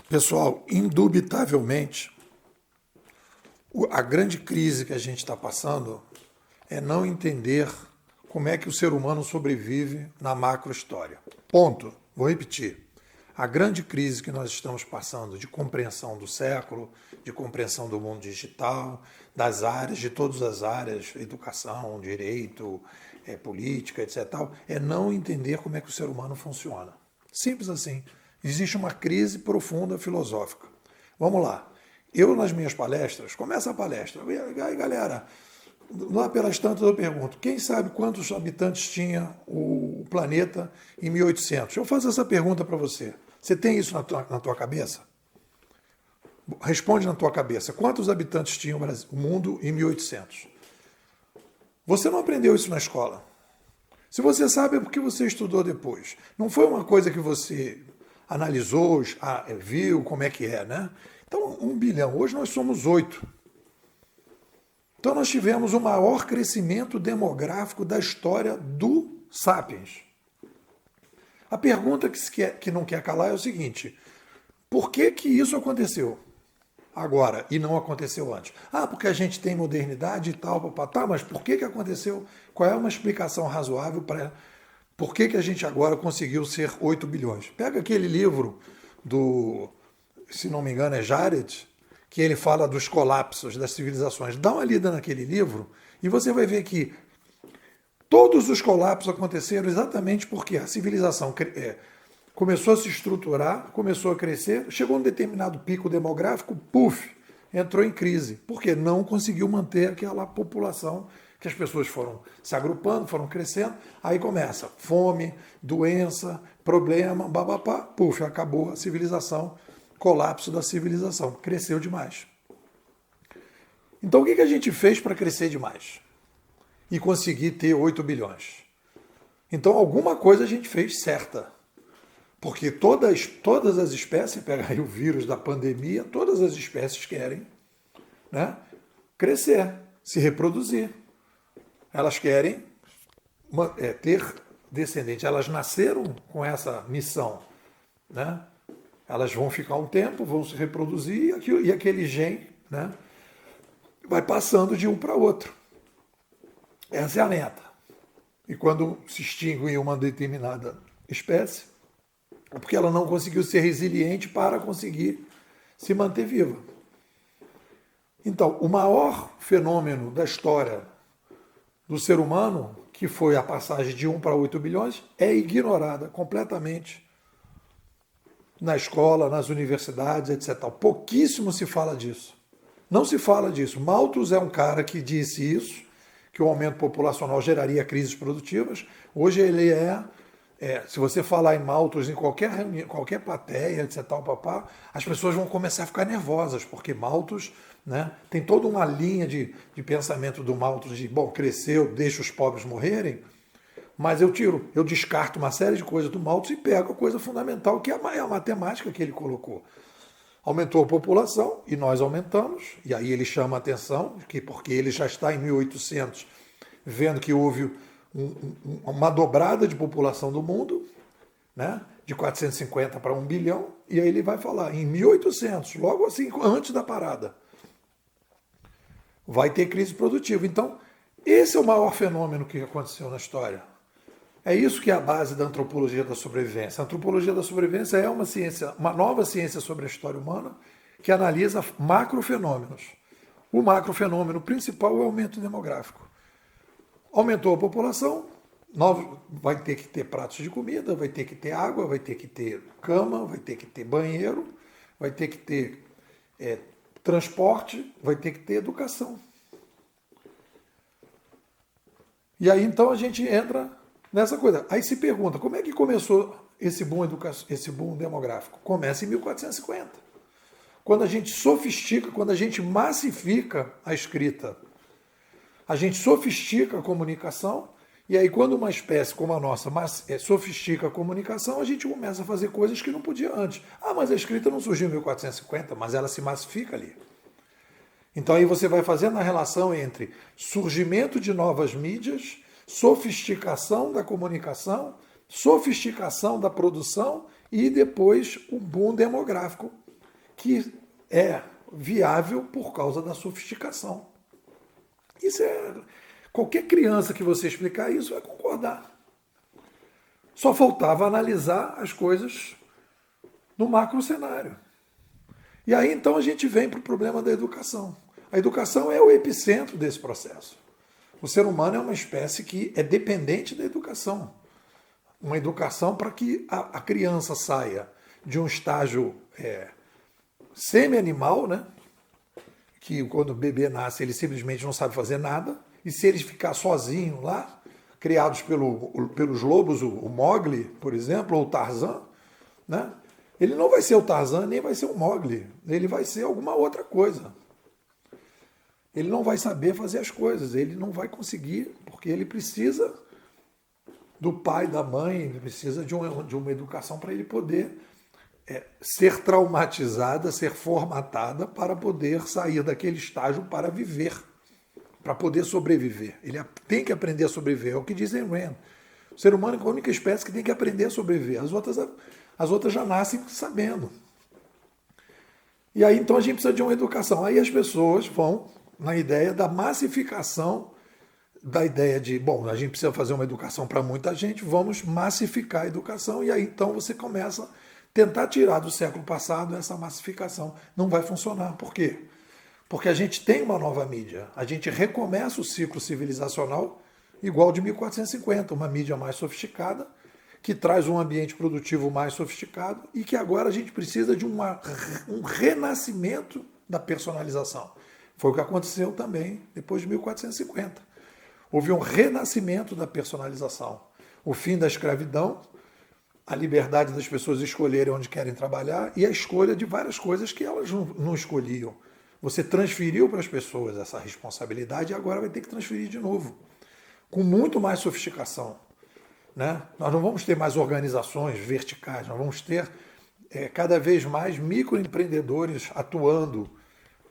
Pessoal, indubitavelmente, a grande crise que a gente está passando é não entender como é que o ser humano sobrevive na macro-história. Ponto. Vou repetir. A grande crise que nós estamos passando de compreensão do século, de compreensão do mundo digital, das áreas, de todas as áreas, educação, direito, política, etc., é não entender como é que o ser humano funciona. Simples assim. Existe uma crise profunda filosófica. Vamos lá. Eu, nas minhas palestras, começa a palestra. E aí, galera, lá pelas tantas eu pergunto, quem sabe quantos habitantes tinha o planeta em 1800? Eu faço essa pergunta para você. Você tem isso na tua cabeça? Responde na tua cabeça. Quantos habitantes tinha o mundo em 1800? Você não aprendeu isso na escola. Se você sabe, é porque você estudou depois. Não foi uma coisa que você analisou, viu como é que é, né? Então, 1 bilhão. Hoje nós somos 8. Então nós tivemos o maior crescimento demográfico da história do Sapiens. A pergunta que não quer calar é o seguinte: por que isso aconteceu agora e não aconteceu antes? Porque a gente tem modernidade e tal, tá, mas por que aconteceu? Qual é uma explicação razoável para por que a gente agora conseguiu ser 8 bilhões? Pega aquele livro do, se não me engano, é Jared, que ele fala dos colapsos das civilizações. Dá uma lida naquele livro e você vai ver que todos os colapsos aconteceram exatamente porque a civilização começou a se estruturar, começou a crescer, chegou a um determinado pico demográfico, puf, entrou em crise, porque não conseguiu manter aquela população, que as pessoas foram se agrupando, foram crescendo, aí começa fome, doença, problema, babapá, puf, acabou a civilização, colapso da civilização, cresceu demais. Então o que a gente fez para crescer demais? E conseguir ter 8 bilhões? Então alguma coisa a gente fez certa. Porque todas as espécies, pega aí o vírus da pandemia, todas as espécies querem, né, crescer, se reproduzir. Elas querem ter descendentes. Elas nasceram com essa missão, né? Elas vão ficar um tempo, vão se reproduzir e aquele gene, né, vai passando de um para outro. Essa é a meta. E quando se extingue uma determinada espécie, é porque ela não conseguiu ser resiliente para conseguir se manter viva. Então, o maior fenômeno da história do ser humano, que foi a passagem de 1 para 8 bilhões, é ignorada completamente na escola, nas universidades, etc. Pouquíssimo se fala disso. Não se fala disso. Malthus é um cara que disse isso, que o aumento populacional geraria crises produtivas. Hoje ele se você falar em Malthus em qualquer reunião, qualquer plateia, etc., as pessoas vão começar a ficar nervosas, porque Malthus, né, tem toda uma linha de pensamento do Malthus de, bom, cresceu, deixa os pobres morrerem, mas eu descarto uma série de coisas do Malthus e pego a coisa fundamental, que é a matemática que ele colocou. Aumentou a população e nós aumentamos, e aí ele chama a atenção, porque ele já está em 1800, vendo que houve uma dobrada de população do mundo, né, de 450 para 1 bilhão, e aí ele vai falar, em 1800, logo assim, antes da parada, vai ter crise produtiva. Então, esse é o maior fenômeno que aconteceu na história. É isso que é a base da antropologia da sobrevivência. A antropologia da sobrevivência é uma ciência, uma nova ciência sobre a história humana que analisa macrofenômenos. O macrofenômeno principal é o aumento demográfico. Aumentou a população, vai ter que ter pratos de comida, vai ter que ter água, vai ter que ter cama, vai ter que ter banheiro, vai ter que ter transporte, vai ter que ter educação. E aí então a gente entra nessa coisa. Aí se pergunta, como é que começou esse boom demográfico? Começa em 1450. Quando a gente sofistica, quando a gente massifica a escrita, a gente sofistica a comunicação, e aí quando uma espécie como a nossa sofistica a comunicação, a gente começa a fazer coisas que não podia antes. Mas a escrita não surgiu em 1450, mas ela se massifica ali. Então aí você vai fazendo a relação entre surgimento de novas mídias, sofisticação da comunicação, sofisticação da produção e depois o boom demográfico que é viável por causa da sofisticação. Isso é. Qualquer criança que você explicar isso vai concordar. Só faltava analisar as coisas no macro cenário. E aí então a gente vem para o problema da educação. A educação é o epicentro desse processo. O ser humano é uma espécie que é dependente da educação. Uma educação para que a criança saia de um estágio semi-animal, né? Que quando o bebê nasce ele simplesmente não sabe fazer nada, e se ele ficar sozinho lá, criados pelos lobos, o Mowgli, por exemplo, ou o Tarzan, né? Ele não vai ser o Tarzan, nem vai ser o Mowgli, ele vai ser alguma outra coisa. Ele não vai saber fazer as coisas, ele não vai conseguir, porque ele precisa do pai, da mãe, ele precisa de uma educação para ele poder ser traumatizada, ser formatada para poder sair daquele estágio para viver, para poder sobreviver. Ele tem que aprender a sobreviver, é o que dizem Rand. O ser humano é a única espécie que tem que aprender a sobreviver. As outras já nascem sabendo. E aí então a gente precisa de uma educação. Aí as pessoas vão na ideia da massificação, da ideia de, bom, a gente precisa fazer uma educação para muita gente, vamos massificar a educação, e aí então você começa a tentar tirar do século passado essa massificação. Não vai funcionar. Por quê? Porque a gente tem uma nova mídia. A gente recomeça o ciclo civilizacional igual de 1450, uma mídia mais sofisticada, que traz um ambiente produtivo mais sofisticado e que agora a gente precisa de um renascimento da personalização. Foi o que aconteceu também depois de 1450. Houve um renascimento da personalização. O fim da escravidão, a liberdade das pessoas escolherem onde querem trabalhar e a escolha de várias coisas que elas não escolhiam. Você transferiu para as pessoas essa responsabilidade e agora vai ter que transferir de novo, com muito mais sofisticação. Né? Nós não vamos ter mais organizações verticais, nós vamos ter cada vez mais microempreendedores atuando.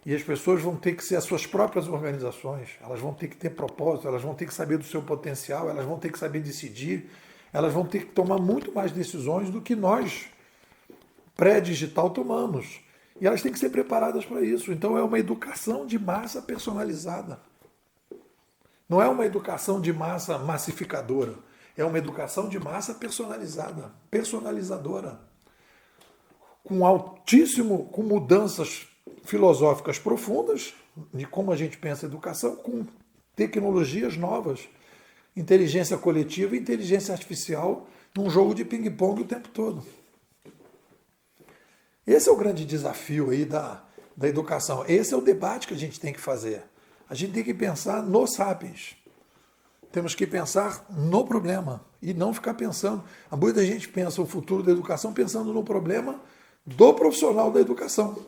E as pessoas vão ter que ser as suas próprias organizações, elas vão ter que ter propósito, elas vão ter que saber do seu potencial, elas vão ter que saber decidir, elas vão ter que tomar muito mais decisões do que nós, pré-digital, tomamos. E elas têm que ser preparadas para isso. Então é uma educação de massa personalizada. Não é uma educação de massa massificadora, é uma educação de massa personalizada, personalizadora, com mudanças filosóficas profundas de como a gente pensa a educação, com tecnologias novas, inteligência coletiva e inteligência artificial num jogo de ping-pong o tempo todo. Esse é o grande desafio aí da educação. Esse é o debate que a gente tem que fazer. A gente tem que pensar nos sapiens. Temos que pensar no problema e não ficar pensando. Muita gente pensa o futuro da educação pensando no problema do profissional da educação.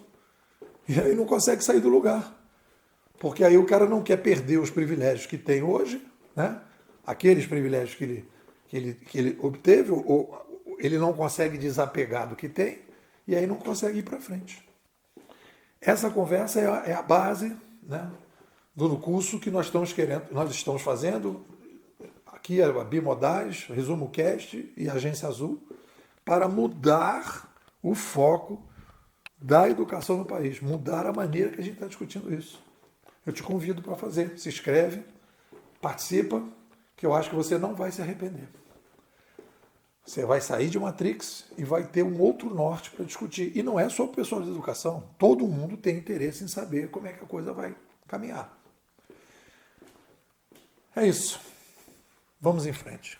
E aí não consegue sair do lugar. Porque aí o cara não quer perder os privilégios que tem hoje, né? Aqueles privilégios que ele obteve, ou ele não consegue desapegar do que tem, e aí não consegue ir para frente. Essa conversa é a base, né, do curso que nós estamos fazendo, aqui a Bimodais, Resumo Cast e Agência Azul, para mudar o foco da educação no país, mudar a maneira que a gente está discutindo isso. Eu te convido para fazer, se inscreve, participa, que eu acho que você não vai se arrepender. Você vai sair de Matrix e vai ter um outro norte para discutir. E não é só o pessoal de educação, todo mundo tem interesse em saber como é que a coisa vai caminhar. É isso. Vamos em frente.